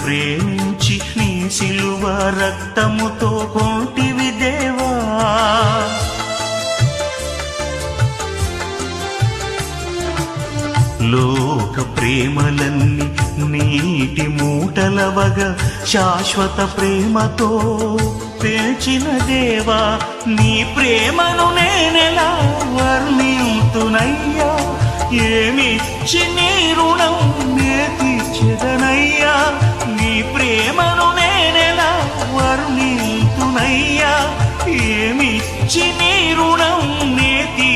ప్రేమించి నీ సిలువ రక్తముతో కొంటివి దేవా. లోక ప్రేమలన్నీ నీటి మూటలవగా శాశ్వత ప్రేమతో పెంచిన దేవా. నీ ప్రేమను నేనెలా వర్ణింతునయ్యా, ఏమిచ్చి నీ రుణం నే తీర్చెదనయ్యా. నీ ప్రేమను నేనెలా వర్ణింతునయ్యా, ఏమిచ్చి నీ రుణం